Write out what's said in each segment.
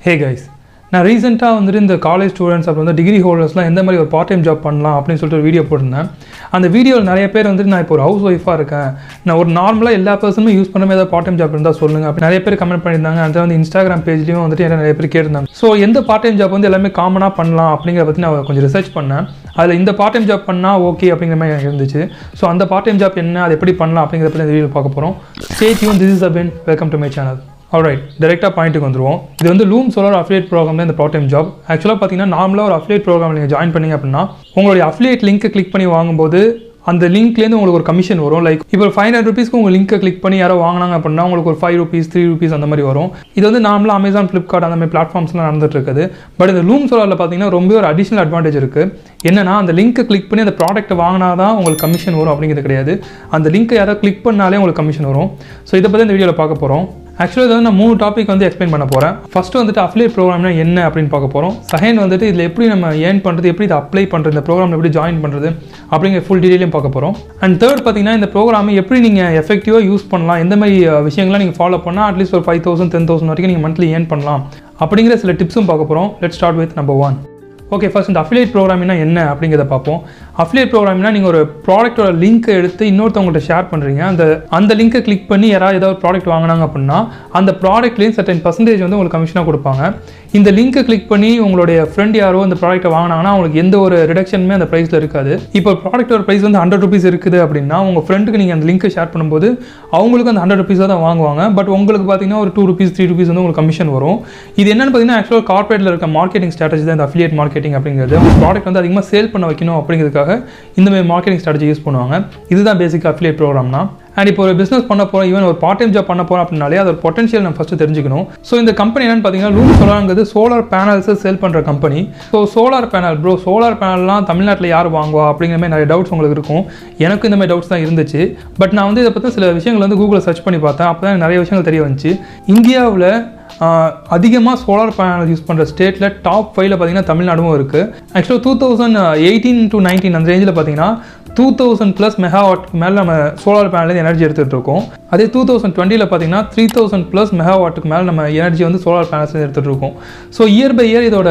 Hey guys, நான் ரீசெண்டாக வந்துட்டு இந்த காலேஜ் ஸ்டூடெண்ட்ஸ் அப்புறம் வந்து டிகிரி ஹோல்டர்ஸ்லாம் எந்த மாதிரி ஒரு பார்ட் டைம் ஜாப் பண்ணலாம் அப்படின்னு சொல்லிட்டு ஒரு வீடியோ போட்டிருந்தேன். அந்த வீடியோவில் நிறைய பேர் வந்துட்டு நான் இப்போ ஒரு ஹவுஸ் ஒய்ஃபாக இருக்கேன், நான் ஒரு நார்மலாக எல்லா பர்சனுமே யூஸ் பண்ண ஏதாவது பார்ட் டைம் ஜாப் இருந்தால் சொல்லுங்கள் அப்படி நிறைய பேர் கமெண்ட் பண்ணியிருந்தாங்க. அந்த வந்து இன்ஸ்டாகிராம் பேஜ்லேயும் வந்துட்டு நிறைய பேர் கேட்டிருந்தாங்க. ஸோ எந்த பார்ட் டைம் ஜாப் வந்து எல்லாமே காமனாக பண்ணலாம் அப்படிங்கிற பற்றி நான் கொஞ்சம் ரிசர்ச் பண்ணேன். அதில் இந்த பார்ட் டைம் ஜாப் பண்ணால் ஓகே அப்படிங்கிற மாதிரி எனக்கு இருந்துச்சு. ஸோ அந்த பார்ட் டைம் ஜாப் என்ன, அது எப்படி பண்ணலாம் அப்படிங்கிற பற்றி இந்த வீடியோ பார்க்க போகிறோம். Stay tuned, this is Abin, welcome to my channel. Alright, டேரெக்டாக பாயிண்ட்டுக்கு வந்துடுவோம். இது வந்து லூம் சோலார் அஃபிலியேட் ப்ரோக்ராம் இந்த பார்ட் டைம் ஜாப். ஆக்சுவலாக பார்த்தீங்கன்னா நார்மலாக ஒரு அஃபிலியேட் ப்ரோக்ராம் நீங்கள் ஜாயின் பண்ணிங்க அப்படின்னா உங்களுடைய அஃபிலியேட் லிங்க்கை கிளிக் பண்ணி வாங்கும்போது அந்த லிங்க்லேருந்து உங்களுக்கு ஒரு கமிஷன் வரும். லைக் இப்போ ஒரு 500 rupeesக்கு உங்கள் லிங்க்கை கிளிக் பண்ணி யாரோ வாங்கினாங்க அப்படின்னா உங்களுக்கு ஒரு 5 rupees 3 rupees அந்த மாதிரி வரும். இது வந்து நார்மலாக அமேசான், ஃப்ளிப்கார்ட் அந்த மாதிரி பிளாட்ஃபார்ம்ஸ்லாம் நடந்துட்டு இருக்குது. பட் இந்த லூம் சோலாரில் பார்த்தீங்கன்னா ரொம்ப ஒரு அடிஷனல் அட்வான்டேஜ் இருக்குது. என்னன்னா அந்த லிங்க்கை கிளிக் பண்ணி அந்த ப்ராடக்ட்டை வாங்கினா தான் உங்களுக்கு கமிஷன் வரும் அப்படிங்கிறது கிடையாது. அந்த லிங்க்கை யாராவது கிளிக் பண்ணாலே உங்களுக்கு கமிஷன் வரும். ஸோ இதை பற்றி இந்த வீடியோவில் பார்க்க போகிறோம். ஆக்சுவலாக இதை வந்து நான் 3 டாபிக் வந்து எக்ஸ்பிளைன் பண்ண போகிறேன். ஃபஸ்ட்டு வந்துட்டு அஃபிலியேட் ப்ரோக்ராம்னா என்ன அப்படின்னு பார்க்க போகிறோம். செகண்ட் வந்துட்டு இதில் எப்படி நம்ம ஏர்ன் பண்ணுறது, எப்படி இதை அப்ளை பண்ணுறது, இந்த ப்ரோக்ராமில் எப்படி ஜாயின் பண்ணுறது அப்படிங்கிற ஃபுல் டீட்டெயிலையும் பார்க்க போகிறோம். அண்ட் தேர்ட் பார்த்தீங்கன்னா இந்த ப்ரோக்ராமை எப்படி நீங்கள் எஃபெக்டிவாக யூஸ் பண்ணலாம், எந்த மாதிரி விஷயங்கள்லாம் நீங்கள் ஃபாலோ பண்ணால் அட்லீஸ்ட் ஒரு 5,000 10,000 வரைக்கும் நீங்கள் மந்த்லி ஏர்ன் பண்ணலாம் அப்படிங்கிற சில டிப்ஸும் பார்க்க போகிறோம். Let's start with number 1. Okay, first இந்த அஃபிலியேட் ப்ரோக்ராம்னா என்ன அப்படிங்கிறத பார்ப்போம். அஃபிலியேட் ப்ரோக்ராம்னா நீங்கள் ஒரு ப்ராடக்ட்டோட லிங்க்கை எடுத்து இன்னொருத்தவங்கள்ட்ட ஷேர் பண்ணுறீங்க. அந்த லிங்க்கை கிளிக் பண்ணி யாராவது ஏதாவது ஒரு ப்ராடக்ட் வாங்கினாங்க அப்படின்னா அந்த ப்ராடக்ட்லேயும் சர்டன் பர்சன்டேஜ் வந்து உங்களுக்கு கமிஷனாக கொடுப்பாங்க. இந்த லிங்க்கை கிளிக் பண்ணி உங்களுடைய ஃப்ரெண்ட் யாரோ அந்த ப்ராடக்ட்டை வாங்கினாங்கன்னா அவங்களுக்கு எந்த ஒரு ரிடக்ஷனுமே அந்த ப்ரைஸில் இருக்காது. இப்போ ப்ராடக்ட்டோட ப்ரைஸ் வந்து 100 rupees இருக்குது அப்படின்னா உங்கள் ஃப்ரெண்டுக்கு நீங்கள் அந்த லிங்க்கை ஷேர் பண்ணும்போது அவங்களுக்கு அந்த 100 rupees தான் வாங்குவாங்க. பட் உங்களுக்கு பார்த்தீங்கன்னா ஒரு 2 rupees 3 rupees வந்து உங்களுக்கு கமிஷன் வரும். இது என்னென்னு பார்த்தீங்கன்னா ஆக்சுவலாக கார்பரேட்டில் இருக்க மார்க்கெட்டிங் ஸ்ட்ராட்டஜி தான் இந்த அஃபிலியேட் மார்க்கெட்டிங் அப்படிங்கிறது. ப்ராடக்ட் வந்து அதிகமாக சேல் பண்ண வைக்கணும் அப்படிங்கிறதுக்காக இந்த மாதிரி மார்க்கெட்டிங் ஸ்ட்ராட்டஜி யூஸ் பண்ணுவாங்க. இதுதான் பேசிக் அஃபிலியேட் ப்ரோக்ராம்னா. அண்ட் இப்போ ஒரு பிஸ்னஸ் பண்ண போகிறோம், ஈவன் ஒரு பார்ட் டைம் ஜாப் பண்ண போகிறோம் அப்படின்னாலே அதோட பொட்டன்ஷியல் நம்ம ஃபஸ்ட்டு தெரிஞ்சுக்கணும். ஸோ இந்த கம்பெனி என்னென்னு பார்த்தீங்கன்னா லூம் சோலார்ங்கிறது சோலார் பேனல்ஸை சேல் பண்ணுற company. So solar panel solar பேனல்லாம் தமிழ்நாட்டில் யார் வாங்குவா அப்படிங்கிற மாதிரி நிறைய டவுட்ஸ் உங்களுக்கு இருக்கும். எனக்கு இந்த மாதிரி டவுட்ஸ் தான் இருந்துச்சு. பட் நான் வந்து இதை பற்றி சில விஷயங்கள் வந்து கூகுளில் சர்ச் பண்ணி பார்த்தேன். அப்போ தான் நிறைய விஷயங்கள் தெரிய வந்துச்சு. இந்தியாவில் அதிகமாக சோலார் பேனல் யூஸ் பண்ணுற ஸ்டேட்டில் டாப் 5ல் பார்த்தீங்கன்னா தமிழ்நாடும் இருக்குது. ஆக்சுவலாக 2018 to 19 அந்த ரேஞ்சில் பார்த்தீங்கன்னா 2000+ மெகாவாட்டுக்கு மேலே நம்ம சோலார் பேனல்லேருந்து எனர்ஜி எடுத்துகிட்டு இருக்கோம். அதே 2020 பார்த்தீங்கன்னா 3000+ மெகாவாட்டுக்கு மேலே நம்ம எனர்ஜி வந்து சோலார் பேனல்ஸ்லேருந்து எடுத்துகிட்டு இருக்கோம். ஸோ இயர் பை இயர் இதோட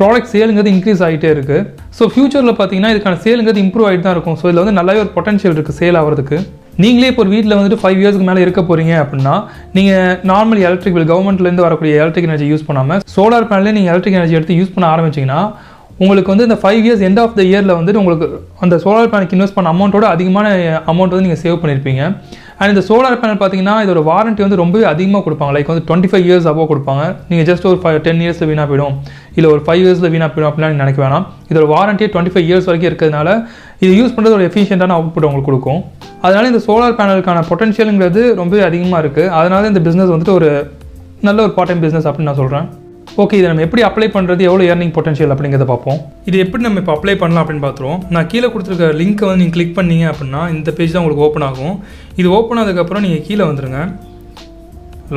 ப்ராடக்ட் சேலுங்கிறது இன்க்ரீஸ் ஆகிட்டே இருக்குது. ஸோ ஃபியூச்சரில் பார்த்தீங்கன்னா இதுக்கான சேலுங்கிறது இம்ப்ரூவ் ஆகிட்டு தான் இருக்கும். ஸோ இதில் வந்து நல்லாவே ஒரு பொட்டன்ஷியல் இருக்குது சேல் ஆகிறதுக்கு. நீங்களே இப்போ ஒரு வீட்டில் வந்துட்டு 5 yearsக்கு மேலே இருக்க போகிறீங்க அப்படின்னா நீங்கள் நார்மல் எலக்ட்ரிக் பில் கவர்மெண்ட்லேருந்து வரக்கூடிய எலக்ட்ரிக் எனர்ஜி யூஸ் பண்ணாமல் சோலார் பேனலே நீங்கள் எலக்ட்ரிக் எனர்ஜி எடுத்து யூஸ் பண்ண ஆரம்பிச்சிங்கன்னா உங்களுக்கு வந்து இந்த 5 years எண்ட் ஆஃப் த இயரில் வந்துட்டு உங்களுக்கு அந்த சோலார் பேனலுக்கு இன்வெஸ்ட் பண்ண அமௌண்ட்டோட அதிகமான அமௌண்ட் வந்து நீங்கள் சேவ் பண்ணியிருப்பீங்க. அண்ட் இந்த சோலார் பேனல் பார்த்தீங்கன்னா இதோட வாரண்ட்டி வந்து ரொம்பவே அதிகமாக கொடுப்பாங்க. லைக் வந்து 25 years above கொடுப்பாங்க. நீங்கள் ஜஸ்ட் ஒரு 10 years வீணாக போயிடும், இல்லை ஒரு 5 years வீணாக போயிடும் அப்படிலாம் நீங்கள் நினைக்க வேணாம். இதோட வாரண்ட்டியே 25 years வரைக்கும் இருக்கிறதுனால இது யூஸ் பண்ணுறது ஒரு எஃபிஷியண்டான அவுட்புட் உங்களுக்கு கொடுக்கும். அதனால் இந்த சோலார் பேனலுக்கான பொட்டன்ஷியலுங்கிறது ரொம்பவே அதிகமாக இருக்குது. அதனால இந்த பிஸ்னஸ் வந்துட்டு ஒரு நல்ல ஒரு பார்ட் டைம் பிஸ்னஸ் அப்படின்னு நான் சொல்கிறேன். ஓகே, இதை நம்ம எப்படி அப்ளை பண்ணுறது, எவ்வளோ ஏர்னிங் பொட்டன்ஷியல் அப்படிங்கிறத பார்ப்போம். இது எப்படி நம்ம இப்போ அப்ளை பண்ணலாம் அப்படின்னு பார்த்துருவோம். நான் கீழே கொடுத்துருக்க லிங்க்கை வந்து நீங்கள் கிளிக் பண்ணீங்க அப்படின்னா இந்த பேஜ் தான் உங்களுக்கு ஓப்பன் ஆகும். இது ஓப்பன் ஆனதுக்கப்புறம் நீங்கள் கீழே வந்துடுங்க.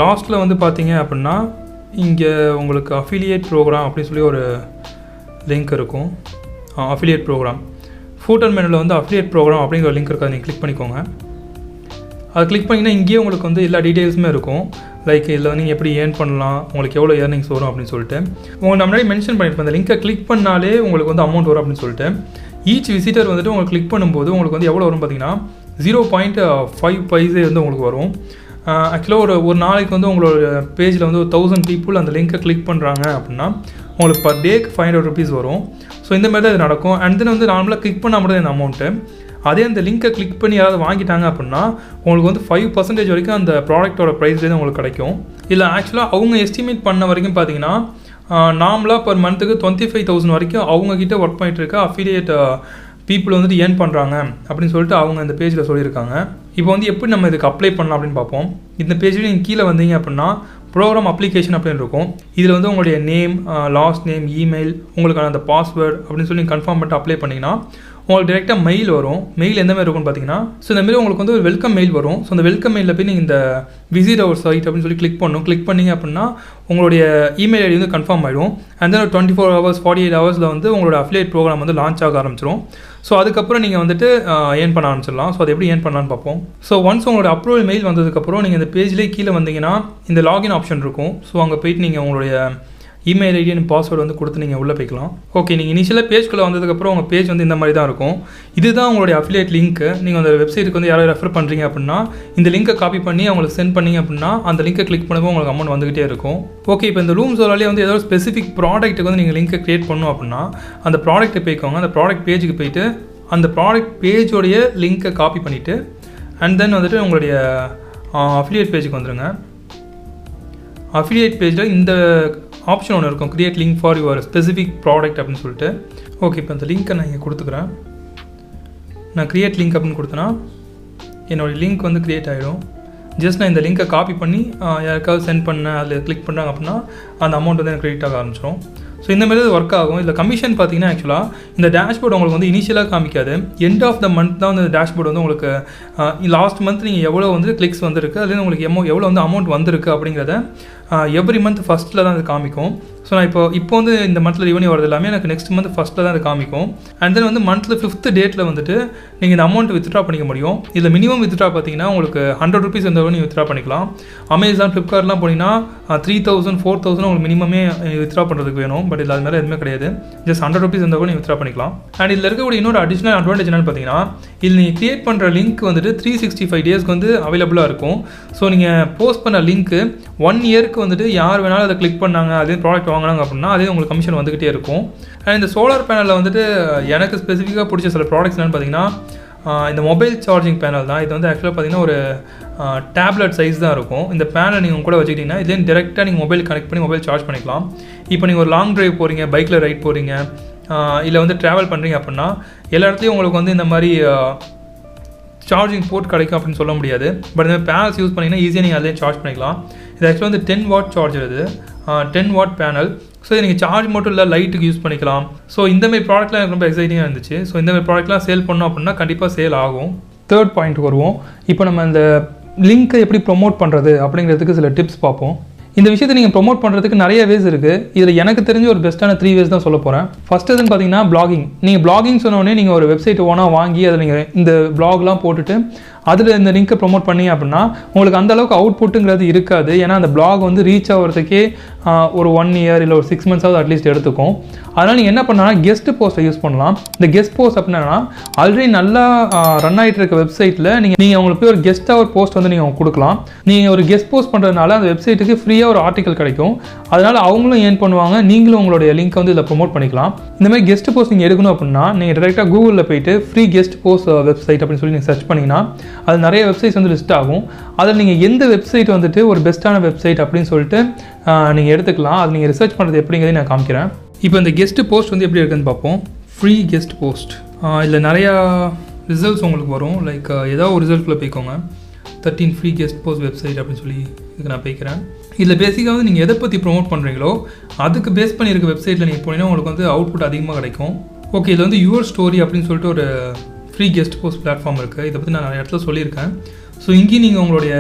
லாஸ்ட்டில் வந்து பார்த்தீங்க அப்படின்னா இங்கே உங்களுக்கு அஃபிலியேட் ப்ரோக்ராம் அப்படின்னு சொல்லி ஒரு லிங்க் இருக்கும். அஃபிலியேட் ப்ரோக்ராம் ஃபூட்டர் மெனுவில் வந்து அஃபிலியேட் ப்ரோக்ராம் அப்படிங்கிற லிங்க் இருக்காது, நீங்கள் கிளிக் பண்ணிக்கோங்க. அதை கிளிக் பண்ணிங்கன்னா இங்கேயே உங்களுக்கு வந்து எல்லா டீட்டெயில்ஸுமே இருக்கும். லைக் இதில் வந்து நீங்கள் எப்படி ஏர்ன் பண்ணலாம், உங்களுக்கு எவ்வளோ ஏர்னிங்ஸ் வரும் அப்படின்னு சொல்லிட்டு உங்களுக்கு முன்னாடி மென்ஷன் பண்ணியிருப்பேன். அந்த லிங்கை கிளிக் பண்ணாலே உங்களுக்கு வந்து அமௌண்ட் வரும் அப்படின்னு சொல்லிட்டு. ஈச் விசிட்டர் வந்துட்டு உங்களுக்கு கிளிக் பண்ணும்போது உங்களுக்கு வந்து எவ்வளோ வரும் பார்த்தீங்கன்னா 0.5 paise வந்து உங்களுக்கு வரும். ஆக்சுவலாக ஒரு நாளைக்கு வந்து உங்களோட பேஜில் வந்து ஒரு 1000 people அந்த லிங்க்கை கிளிக் பண்ணுறாங்க அப்படின்னா உங்களுக்கு பர் டேக்கு 500 rupees வரும். ஸோ இந்த மாதிரி தான் இது நடக்கும். அண்ட் தென் வந்து நார்மலாக கிளிக் பண்ணால் மட்டும் இந்த அமௌண்ட்டு. அதே அந்த லிங்க்கை கிளிக் பண்ணி யாராவது வாங்கிட்டாங்க அப்படின்னா உங்களுக்கு வந்து 5% வரைக்கும் அந்த ப்ராடக்ட்டோட ப்ரைஸ்லேருந்து உங்களுக்கு கிடைக்கும். இல்லை ஆக்சுவலாக அவங்க எஸ்டிமேட் பண்ண வரைக்கும் பார்த்தீங்கன்னா நார்மலாக பர் மந்த்துக்கு 25,000 வரைக்கும் அவங்கக்கிட்ட ஒர்க் பண்ணிட்டு இருக்க அஃபிலியேட் பீப்புள் வந்துட்டு ஏர்ன் பண்ணுறாங்க அப்படின்னு சொல்லிட்டு அவங்க இந்த பேஜில் சொல்லியிருக்காங்க. இப்போ வந்து எப்படி நம்ம இதுக்கு அப்ளை பண்ணலாம் அப்படின்னு பார்ப்போம். இந்த பேஜில் நீங்கள் கீழே வந்தீங்க அப்படின்னா ப்ரோக்ராம் அப்ளிகேஷன் அப்படின்னு இருக்கும். இதில் வந்து உங்களுடைய நேம், லாஸ்ட் நேம், இமெயில், உங்களுக்கான அந்த பாஸ்வேர்டு அப்படின்னு சொல்லி கன்ஃபார்ம் பண்ணிட்டு அப்ளை பண்ணிங்கன்னா உங்களுக்கு டேரெக்டாக மெயில் வரும். மெயில் எந்த மாதிரி இருக்கும்னு பார்த்தீங்கன்னா, ஸோ இந்த மாதிரி உங்களுக்கு வந்து ஒரு வெல்கம் மெயில் வரும். ஸோ அந்த வெல்கம் மெயிலில் போய் நீங்கள் இந்த விசிட் அவர் சைட் அப்படின்னு சொல்லி கிளிக் பண்ணணும். கிளிக் பண்ணிங்க அப்படின்னா உங்களுடைய இமெயில் ஐடி வந்து கன்ஃபார்ம் ஆகிடும். அண்ட் தென் ஒரு 24 hours 48 hours வந்து உங்களோட அஃபிலியேட் ப்ரோக்ராம் வந்து லான்ச் ஆக ஆரம்பிச்சிடும். ஸோ அதுக்கப்புறம் நீங்கள் வந்துட்டு ஏர்ன் பண்ண ஆரம்பிச்சிடலாம். ஸோ அது எப்படி ஏர்ன் பண்ணலான்னு பார்ப்போம். ஸோ ஒன்ஸ் உங்களோட அப்ரூவல் மெயில் வந்ததுக்கப்புறம் நீங்கள் இந்த பேஜ்லேயே கீழே வந்தீங்கன்னா இந்த லாகின் ஆப்ஷன் இருக்கும். ஸோ அங்கே போயிட்டு நீங்கள் உங்களுடைய இமெயில் ஐடி அண்ட் பாஸ்வேர்டு வந்து கொடுத்து நீங்கள் உள்ளே போய்க்கலாம். ஓகே, நீங்கள் இனிஷியலாக பேஜ்குள்ளே வந்ததுக்கப்புறம் உங்கள் பேஜ் வந்து இந்த மாதிரி தான் இருக்கும். இதுதான் உங்களுடைய அஃபிலியேட் லிங்க்கு. நீங்கள் அந்த வெப்சைட்டுக்கு வந்து யாராவது ரெஃபர் பண்ணுறீங்க அப்படின்னா இந்த லிங்கை காப்பி பண்ணி அவங்களுக்கு சென்ட் பண்ணிங்க அப்படின்னா அந்த லிங்கை கிளிக் பண்ணும்போது உங்களுக்கு அமௌண்ட் வந்துகிட்டே இருக்கும். ஓகே, இப்போ இந்த லூம் சோலாலே வந்து ஏதாவது ஸ்பெசிஃபிக் ப்ராடக்ட்டுக்கு வந்து நீங்கள் லிங்கை க்ரியேட் பண்ணணும் அப்படின்னா அந்த ப்ராடக்ட்டை போய்க்கோங்க. அந்த ப்ராடக்ட் பேஜுக்கு போயிட்டு அந்த ப்ராடக்ட் பேஜோடைய லிங்க்கை காப்பி பண்ணிவிட்டு அண்ட் தென் வந்துட்டு உங்களுடைய அஃபிலியேட் பேஜுக்கு வந்துடுங்க. அஃபிலியேட் பேஜில் இந்த ஆப்ஷன் ஒன்று இருக்கும், create link for your specific product அப்படின்னு சொல்லிட்டு. ஓகே, இப்போ அந்த லிங்க்கை நான் இங்கே கொடுத்துக்கிறேன். நான் கிரியேட் லிங்க் அப்படின்னு கொடுத்தேன்னா என்னோடய லிங்க் வந்து க்ரியேட் ஆகிடும். ஜஸ்ட் நான் இந்த லிங்க்கை காப்பி பண்ணி யாருக்காவது சென்ட் பண்ணேன், அதில் கிளிக் பண்ணுறாங்க அப்படின்னா அந்த அமௌண்ட் வந்து எனக்கு க்ரெடிட் ஆக ஆரம்பிச்சிடும். ஸோ இந்த மாதிரி ஒர்க் ஆகும். இதில் கமிஷன் பார்த்தீங்கன்னா ஆக்சுவலாக இந்த டேஷ்போர்டு உங்களுக்கு வந்து இனிஷியலாக காமிக்காது. எண்ட் ஆஃப் த மந்த் தான் வந்து இந்த டேஷ்போர்டு வந்து உங்களுக்கு லாஸ்ட் மந்த் நீங்கள் எவ்வளோ வந்து கிளிக்ஸ் வந்துருக்கு, அதுலேருந்து உங்களுக்கு எவ்வளோ வந்து அமௌண்ட் வந்திருக்கு அப்படிங்கிறத எவ்ரி மந்த் ஃபஸ்ட்டில் தான் அது காமிக்கும். ஸோ நான் இப்போ வந்து இந்த மந்தில் ரெவன்யூ வரது எல்லாமே எனக்கு நெக்ஸ்ட் மந்த் ஃபஸ்ட்டில் தான் அது காமிக்கும். அண்ட் தென் வந்து மந்த்தில் 5th டேட்டில் வந்துட்டு நீங்கள் இந்த அமௌண்ட் வித்ட்ரா பண்ணிக்க முடியும். இதில் மினிமம் வித்ட்ரா பார்த்தீங்கன்னா உங்களுக்கு 100 rupees இருந்தாலும் நீங்கள் வித்ட்ரா பண்ணிக்கலாம். அமேசான், ஃப்ளிப்கார்ட்லாம் போனீங்கன்னா 3000 4000 உங்களுக்கு மினிமமே வித்ட்ரா பண்ணுறதுக்கு வேணும். பட் இதில் அது மேலே எதுவுமே கிடையாது. ஜஸ்ட் 100 rupees இருந்தால் கூட நீங்கள் வித்ட்ரா பண்ணிக்கலாம். அண்ட் இதில் இருக்கக்கூடிய இன்னொரு அடிஷனல் அட்வான்டேஜ் என்னென்னு பார்த்தீங்கன்னா, இதில் நீங்கள் கிரியேட் பண்ணுற லிங்க் வந்துட்டு 365 டேஸ்க்கு வந்து அவைலபிளாக இருக்கும். ஸோ நீங்கள் போஸ்ட் பண்ண லிங்க்கு 1 இயருக்கு வந்துட்டு யார் வேணாலும் அதை கிளிக் பண்ணாங்க, அதே ப்ராடக்ட் வாங்கினாங்க அப்படின்னா அதே உங்களுக்கு கமிஷன் வந்துகிட்டே இருக்கும். அண்ட் இந்த சோலார் பேனலில் வந்துட்டு எனக்கு ஸ்பெசிஃபிக்காக பிடிச்ச சில ப்ராடக்ட்ஸ் என்னென்னு பார்த்தீங்கன்னா, இந்த மொபைல் சார்ஜிங் பேனல் தான். இது வந்து ஆக்சுவலாக பார்த்தீங்கன்னா ஒரு டேப்லெட் சைஸ் தான் இருக்கும். இந்த பேனல் நீங்கள் கூட வச்சுக்கிட்டிங்கன்னா இதுலேயும் டேரெக்டாக நீங்கள் மொபைல் கனெக்ட் பண்ணி மொபைல் சார்ஜ் பண்ணிக்கலாம். இப்போ நீங்கள் ஒரு லாங் ட்ரைவ் போகிறீங்க, பைக்கில் ரைட் போகிறீங்க, இல்லை வந்து ட்ராவல் பண்ணுறீங்க அப்படின்னா எல்லா இடத்துலையும் உங்களுக்கு வந்து இந்த மாதிரி சார்ஜிங் போர்ட் கிடைக்கும் அப்படின்னு சொல்ல முடியாது. பட் இந்த பேனல்ஸ் யூஸ் பண்ணிங்கன்னா ஈஸியாக நீங்கள் அதிலே சார்ஜ் பண்ணிக்கலாம். இது ஆக்சுவலாக வந்து 10 watt சார்ஜர். இது 10 watt பேனல். ஸோ இதை நீங்கள் சார்ஜ் மட்டும் இல்லை லைட்டுக்கு யூஸ் பண்ணிக்கலாம். ஸோ இந்தமாதிரி ப்ராடக்ட்லாம் எனக்கு ரொம்ப எக்ஸைட்டிங்காக இருந்துச்சு. ஸோ இந்தமாதிரி ப்ராடக்ட்லாம் சேல் பண்ணோம் அப்படின்னா கண்டிப்பாக சேல் ஆகும். தேர்ட் பாயிண்ட் வருவோம். இப்போ நம்ம இந்த லிங்க்கை எப்படி ப்ரொமோட் பண்ணுறது அப்படிங்கிறதுக்கு சில டிப்ஸ் பார்ப்போம். இந்த விஷயத்தை நீங்கள் ப்ரொமோட் பண்ணுறதுக்கு நிறைய வேஸ் இருக்குது. இதில் எனக்கு தெரிஞ்ச ஒரு பெஸ்ட்டான 3 ways தான் சொல்ல போகிறேன். ஃபஸ்ட் எதுன்னு பார்த்தீங்கன்னா பிளாகிங். நீங்கள் பிளாகிங் சொன்னோடனே நீங்கள் ஒரு வெப்சைட் ஓனாக வாங்கி அதில் நீங்கள் இந்த பிளாக்லாம் போட்டுட்டு அதில் இந்த லிங்க்கை ப்ரொமோட் பண்ணீங்க அப்படின்னா உங்களுக்கு அந்தளவுக்கு அவுட்புட்டுங்கிறது இருக்காது. ஏன்னா அந்த பிளாக் வந்து ரீச் ஆகிறதுக்கே ஒரு 1 year இல்லை ஒரு 6 months அட்லீஸ்ட் எடுத்துக்கும். அதனால் நீங்கள் என்ன பண்ணலாம், கெஸ்ட் போஸ்ட்டை யூஸ் பண்ணலாம். இந்த கெஸ்ட் போஸ்ட் அப்படின்னா ஆல்ரெடி நல்லா ரன் ஆகிட்டு இருக்க வெப்சைட்டில் நீங்கள் அவங்களுக்கு போய் ஒரு கெஸ்ட்டாக ஒரு போஸ்ட் வந்து நீங்கள் கொடுக்கலாம். நீங்கள் ஒரு கெஸ்ட் போஸ்ட் பண்ணுறதுனால அந்த வெப்சைட்டுக்கு ஃப்ரீயாக ஒரு ஆர்டிக்கல் கிடைக்கும். அதனால் அவங்களும் ஏர்ன் பண்ணுவாங்க, நீங்களும் உங்களுடைய லிங்க்கை வந்து இதில் ப்ரொமோட் பண்ணிக்கலாம். இந்த மாதிரி கெஸ்ட் போஸ்ட் நீங்கள் எடுக்கணும் அப்படின்னா நீங்கள் டேரெக்டாக கூகுளில் போயிட்டு ஃப்ரீ கெஸ்ட் போஸ்ட் வெப்சைட் அப்படின்னு சொல்லி நீங்கள் சர்ச் பண்ணிங்கன்னா அது நிறைய வெப்சைட்ஸ் வந்து லிஸ்ட் ஆகும். அதில் நீங்கள் எந்த வெப்சைட் வந்துட்டு ஒரு பெஸ்ட்டான வெப்சைட் அப்படின்னு சொல்லிட்டு நீங்கள் எடுத்துக்கலாம். அது நீங்கள் ரிசர்ச் பண்ணுறது எப்படிங்கிறத நான் காமிக்கிறேன். இப்போ இந்த கெஸ்ட் போஸ்ட் வந்து எப்படி இருக்குன்னு பார்ப்போம். ஃப்ரீ கெஸ்ட் போஸ்ட் இதில் நிறையா ரிசல்ட்ஸ் உங்களுக்கு வரும். லைக் ஏதாவது ஒரு ரிசல்ட்டில் போய்க்கோங்க. 13 ஃப்ரீ கெஸ்ட் போஸ்ட் வெப்சைட் அப்படின்னு சொல்லி இதுக்கு நான் போய்க்கிறேன். இதில் பேசிக்காக வந்து நீங்கள் எதை பற்றி ப்ரொமோட் பண்ணுறீங்களோ அதுக்கு பேஸ் பண்ணியிருக்க வெப்சைட்டில் நீங்கள் போனீங்கன்னா உங்களுக்கு வந்து அவுட்புட் அதிகமாக கிடைக்கும். ஓகே, இதில் வந்து யுவர் ஸ்டோரி அப்படின்னு சொல்லிட்டு ஒரு ஃப்ரீ கெஸ்ட் போஸ்ட் பிளாட்ஃபார்ம் இருக்குது. இதை பற்றி நான் நிறைய இடத்துல சொல்லியிருக்கேன். ஸோ இங்கேயும் நீங்கள் உங்களுடைய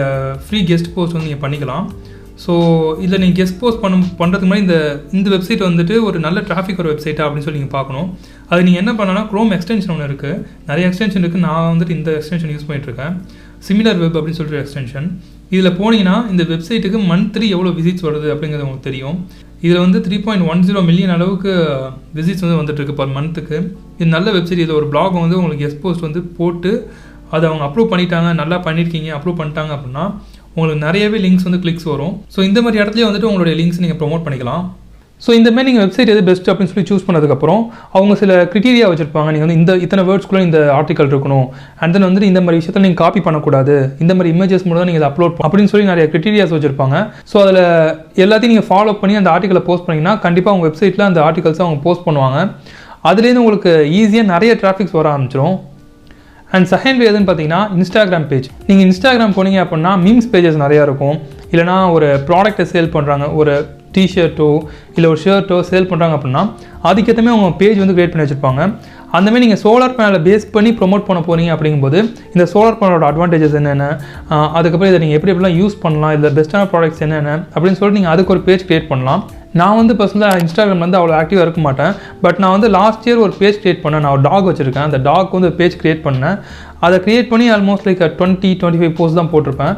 ஃப்ரீ கெஸ்ட் போஸ்ட் வந்து நீங்கள் பண்ணிக்கலாம். ஸோ இதில் நீங்கள் கெஸ்ட் போஸ்ட் பண்ணுறதுக்கு மாதிரி இந்த வெப்சைட் வந்துட்டு ஒரு நல்ல டிராஃபிக் ஒரு வெப்சைட்டா அப்படின்னு சொல்லி நீங்கள் பார்க்கணும். அது நீங்கள் என்ன பண்ணலாம், க்ரோம் எக்ஸ்டென்ஷன் ஒன்று இருக்குது, நிறைய எக்ஸ்டென்ஷன் இருக்குது. நான் வந்துட்டு இந்த எக்ஸ்டென்ஷன் யூஸ் பண்ணிட்டுருக்கேன், சிமிலர் வெப் அப்படின்னு சொல்லிட்டு எக்ஸ்டென்ஷன். இதில் போனீங்கன்னா இந்த வெப்சைட்டுக்கு மந்த்லி எவ்வளோ விசிட்ஸ் வருது அப்படிங்கிறது உங்களுக்கு தெரியும். இதில் வந்து 3.10 million அளவுக்கு விசிட்ஸ் வந்து வந்துட்டுருக்கு பர் மந்த்துக்கு. இது நல்ல வெப்சைட். இதில் ஒரு பிளாக் வந்து உங்களுக்கு கெஸ்ட் போஸ்ட் வந்து போட்டு அதை அவங்க அப்ரூவ் பண்ணிட்டாங்க, நல்லா பண்ணியிருக்கீங்க, அப்ரூவ் பண்ணிட்டாங்க அப்படின்னா உங்களுக்கு நிறையவே லிங்க்ஸ் வந்து கிளிக்ஸ் வரும். ஸோ இந்த மாதிரி இடத்துலேயே வந்துட்டு உங்களுடைய லிங்க்ஸ் நீங்கள் ப்ரொமோட் பண்ணிக்கலாம். ஸோ இந்த மாதிரி நீங்கள் வெப்சைட் எது பெஸ்ட் அப்படின்னு சொல்லி சூஸ் பண்ணதுக்கப்புறம் அவங்க சில கிரிட்டீரியா வச்சுருப்பாங்க. நீங்கள் வந்து இத்தனை வேர்ட்ஸ்க்குள்ளே இந்த ஆர்டிக்கல் இருக்கணும், அண்ட் தென் வந்துட்டு இந்த மாதிரி விஷயத்தில் நீங்கள் காப்பி பண்ணக்கூடாது, இந்த மாதிரி இமேஜஸ் மூலம் தான் நீங்கள் இதை அப்லோட் அப்படின்னு சொல்லி நிறைய கிரிட்டீரியாஸ் வச்சுருப்பாங்க. ஸோ அதில் எல்லாத்தையும் நீங்கள் ஃபாலோ பண்ணி அந்த ஆர்டிக்கலை போஸ்ட் பண்ணிங்கன்னா கண்டிப்பாக உங்கள் வெப்சைட்டில் அந்த ஆர்டிகல்ஸை அவங்க போஸ்ட் பண்ணுவாங்க. அதுலேருந்து உங்களுக்கு ஈஸியாக நிறைய டிராஃபிக்ஸ் வர ஆரம்பிச்சிடும். அண்ட் செகண்ட் வே எதுன்னு பார்த்தீங்கன்னா இன்ஸ்டாகிராம் பேஜ். நீங்கள் இன்ஸ்டாகிராம் போனீங்க அப்படின்னா மீம்ஸ் பேஜஸ் நிறையா இருக்கும். இல்லைனா ஒரு ப்ராடக்ட்டை சேல் பண்ணுறாங்க, ஒரு டிஷர்ட்டோ இல்லை ஒரு ஷர்ட்டோ சேல் பண்ணுறாங்க அப்படின்னா அதுக்கேற்றமே அவங்க பேஜ் வந்து க்ரியேட் பண்ணி வச்சுருப்பாங்க. அந்தமாதிரி நீங்கள் சோலார் பேனலை பேஸ் பண்ணி ப்ரொமோட் பண்ண போகிறீங்க அப்படிங்கும்போது இந்த சோலார் பேனலோட அட்வான்டேஜஸ் என்னென்ன, அதுக்கப்புறம் இதை நீங்கள் எப்படிலாம் யூஸ் பண்ணலாம், இதில் பெஸ்ட்டான ப்ராடக்ட்ஸ் என்னென்ன அப்படின்னு சொல்லிட்டு நீங்கள் அதுக்கு ஒரு பேஜ் க்ரியேட் பண்ணலாம். நான் வந்து பர்சனலாக இன்ஸ்டாகிராம் வந்து அவ்வளோ ஆக்டிவாக இருக்க மாட்டேன். பட் நான் வந்து லாஸ்ட் இயர் ஒரு பேஜ் க்ரியேட் பண்ணேன். நான் ஒரு டாக் வச்சுருக்கேன். அந்த டாக் வந்து பேஜ் க்ரியேட் பண்ணேன். அதை க்ரியேட் பண்ணி ஆல்மோஸ்ட் லைக் 20-25 போஸ்ட் தான் போட்டிருப்பேன்.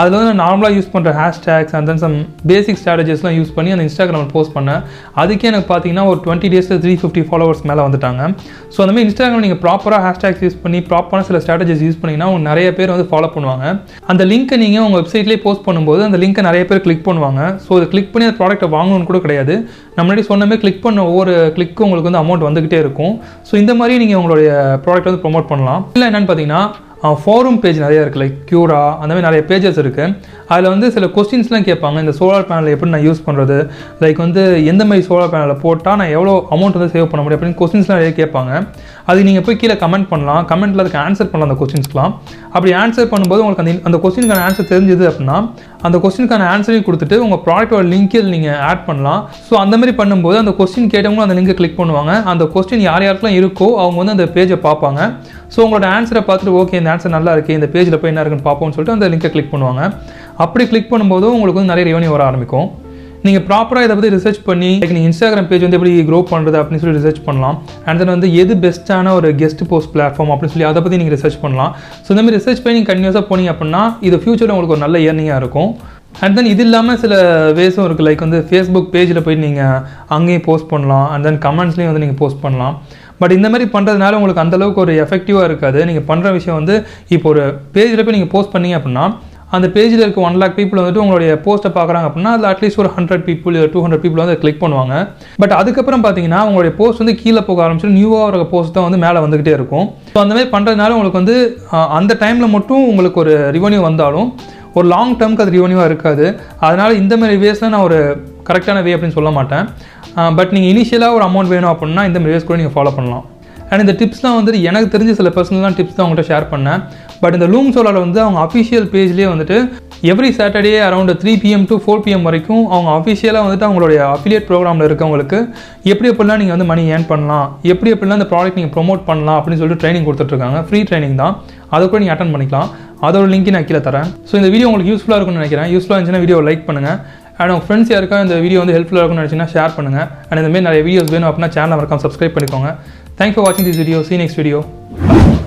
அதில் வந்து நான் நார்மலாக யூஸ் பண்ணுற hashtags and then some basic ஸ்ட்ராட்டஜிஸ்லாம் யூஸ் பண்ணி அந்த இன்ஸ்டாகிராமில் போஸ்ட் பண்ணேன். அதுக்கே எனக்கு பார்த்தீங்கன்னா ஒரு 20 டேஸில் 350 ஃபாலோவர்ஸ் மேலே வந்துட்டாங்க. ஸோ அந்தமாதிரி இன்ஸ்டாகிராம் நீங்கள் ப்ராப்பராக ஹேஷ்டேக்ஸ் யூஸ் பண்ணி ப்ராப்பரான சில ஸ்ட்ராட்டஜிஸ் யூஸ் பண்ணிங்கன்னா உங்களுக்கு நிறைய பேர் வந்து ஃபாலோ பண்ணுவாங்க. அந்த லிங்க்கை நீங்கள் உங்கள் வெப்சைட்லேயே போஸ்ட் பண்ணும்போது அந்த லிங்க்கை நிறைய பேர் கிளிக் பண்ணுவாங்க. ஸோ அதை கிளிக் பண்ணி அந்த ப்ராடக்ட்டை வாங்கணும்னு கூட கிடையாது. நம்ம முன்னாடி சொன்னமே கிளிக் பண்ண ஒவ்வொரு கிளிக்கும் உங்களுக்கு வந்து அமௌண்ட் வந்துகிட்டே இருக்கும். ஸோ இந்த மாதிரி நீங்கள் உங்களுடைய ப்ராடக்ட் வந்து ப்ரொமோட் பண்ணலாம். இல்லை என்னென்னு பார்த்தீங்கன்னா ஃபாரம் பேஜ் நிறையா இருக்குது, லைக் க்யூரா அந்த மாதிரி நிறைய பேஜஸ் இருக்குது. அதில் வந்து சில கொஸ்டின்ஸ்லாம் கேட்பாங்க. இந்த சோலார் பேனலை எப்படி நான் யூஸ் பண்ணுறது, லைக் வந்து எந்த மாதிரி சோலார் பேனலை போட்டால் நான் எவ்வளோ அமௌண்ட் வந்து சேவ் பண்ண முடியும் அப்படின்னு கொஸ்டின்ஸ்லாம் நிறைய கேட்பாங்க. அது நீங்கள் போய் கீழே கமெண்ட் பண்ணலாம். கமெண்ட்டில் அதுக்கு ஆன்சர் பண்ணலாம் அந்த கொஸ்டின்ஸ்லாம். அப்படி ஆன்சர் பண்ணும்போது உங்களுக்கு அந்த கொஸ்டினுக்கான ஆன்சர் தெரிஞ்சது அப்படின்னா அந்த கொஸ்டினுக்கான ஆன்சரையும் கொடுத்துட்டு உங்கள் ப்ராடக்ட்டோட லிங்க்கில் நீங்கள் ஆட் பண்ணலாம். ஸோ அந்த மாதிரி பண்ணும்போது அந்த கொஸ்டின் கேட்டவங்களும் அந்த லிங்கை கிளிக் பண்ணுவாங்க. அந்த கொஸ்டின் யார் யாருக்கெல்லாம் இருக்கோ அவங்க வந்து அந்த பேஜை பார்ப்பாங்க. ஸோ உங்களோட ஆன்சரை பார்த்துட்டு ஓகே இந்த ஆன்சர் நல்லா இருக்குது, இந்த பேஜில் போய் என்ன இருக்குன்னு பார்ப்போம்னு சொல்லிட்டு அந்த லிங்கை கிளிக் பண்ணுவாங்க. அப்படி கிளிக் பண்ணும்போது உங்களுக்கு வந்து நிறைய ரெவன்யூ வர ஆரம்பிக்கும். நீங்கள் ப்ராப்பராக இதை பற்றி ரிசர்ச் பண்ணி நீங்கள் இன்ஸ்டாகிராம் பேஜ் வந்து எப்படி க்ரோ பண்ணுறது அப்படின்னு சொல்லி ரிசர்ச் பண்ணலாம். அண்ட் தென் வந்து எது பெஸ்ட்டான ஒரு கெஸ்ட் போஸ்ட் பிளாட்ஃபார்ம் அப்படின்னு சொல்லி அதை பற்றி நீங்கள் ரிசர்ச் பண்ணலாம். ஸோ இந்த மாதிரி ரிசர்ச் பண்ணி நீங்கள் கண்டினியூஸாக போனீங்க அப்படின்னா இது ஃபியூச்சரில் உங்களுக்கு ஒரு நல்ல ஏர்னிங்காக இருக்கும். அண்ட் தென் இது இல்லாமல் சில வேஸும் இருக்குது. லைக் வந்து ஃபேஸ்புக் பேஜில் போய் நீங்கள் அங்கேயும் போஸ்ட் பண்ணலாம். அண்ட் தென் கமெண்ட்ஸ்லேயும் வந்து நீங்கள் போஸ்ட் பண்ணலாம். பட் இந்த மாதிரி பண்ணுறதுனால உங்களுக்கு அந்தளவுக்கு ஒரு எஃபெக்டிவாக இருக்காது. நீங்கள் பண்ணுற விஷயம் வந்து இப்போ ஒரு பேஜில் போய் நீங்கள் போஸ்ட் பண்ணீங்க அப்படின்னா அந்த பேஜில் இருக்க 1 lakh people வந்துட்டு உங்களுடைய போஸ்ட்டை பார்க்குறாங்க அப்படின்னா அதில் அட்லீஸ்ட் ஒரு 100 people இல்லை 200 people வந்து கிளிக் பண்ணுவாங்க. பட் அதுக்கப்புறம் பார்த்தீங்கன்னா உங்களுடைய போஸ்ட் வந்து கீழே போக ஆரம்பிச்சு நியூவாக இருக்க போஸ்ட் தான் வந்து மேலே வந்துக்கிட்டே இருக்கும். ஸோ அந்த மாதிரி பண்ணுறதுனால உங்களுக்கு வந்து அந்த டைமில் மட்டும் உங்களுக்கு ஒரு ரெவன்யூ வந்தாலும் ஒரு லாங் டேர்முக்கு அது ரெவன்யூவாக இருக்காது. அதனால் இந்த மாதிரி வேஸில் நான் ஒரு கரெக்டான வே அப்படின்னு சொல்ல மாட்டேன். பட் நீங்கள் இனிஷியலாக ஒரு அமௌண்ட் வேணும் அப்படின்னா இந்த மாதிரி வேஸ் கூட நீங்கள் ஃபாலோ பண்ணலாம். அண்ட் இந்த டிப்ஸ்லாம் வந்துட்டு எனக்கு தெரிஞ்ச சில பர்சனலான டிப்ஸ் தான் அவங்கள்ட்ட ஷேர் பண்ணேன். பட் இந்த லூம் சோலார் வந்து அவங்க அஃபிஷியல் பேஜ்லேயே வந்துட்டு every Saturday around 3 PM to 4 PM வரைக்கும் அவங்க அஃபிஷியலாக வந்துட்டு அவங்களுடைய அஃபிலியேட் ப்ரோக்ராமில் இருக்கவங்களுக்கு எப்படிலாம் நீங்கள் வந்து மணி ஏர்ன் பண்ணலாம், எப்படிலாம் இந்த ப்ராடக்ட் நீங்கள் ப்ரொமோட் பண்ணலாம் அப்படின்னு சொல்லிட்டு ட்ரைனிங் கொடுத்துட்ருக்காங்க. ஃப்ரீ ட்ரைனிங் தான், அதை கூட நீங்கள் அட்டன் பண்ணிக்கலாம். அதோட லிங்க் நான் கீழே தரேன். ஸோ இந்த வீடியோ உங்களுக்கு யூஸ்ஃபுல்லாக இருக்கும்னு நினைக்கிறேன். யூஸ்ஃபுல்லாக இருந்துச்சுன்னா வீடியோ லைக் பண்ணுங்கள். அண்ட் உங்கள் ஃப்ரெண்ட்ஸ் யாருக்கா இந்த வீடியோ வந்து ஹெல்ப்ஃபுல்லாக இருக்கும்னு நினச்சிங்கன்னா ஷேர் பண்ணுங்கள். அண்ட் இந்த மாதிரி நிறைய வீடியோஸ் வேணும் அப்படின்னா சேனலை மறக்காம சப்ஸ்கிரைப் பண்ணிக்கோங்க. Thanks for watching this video. See you next video. Bye.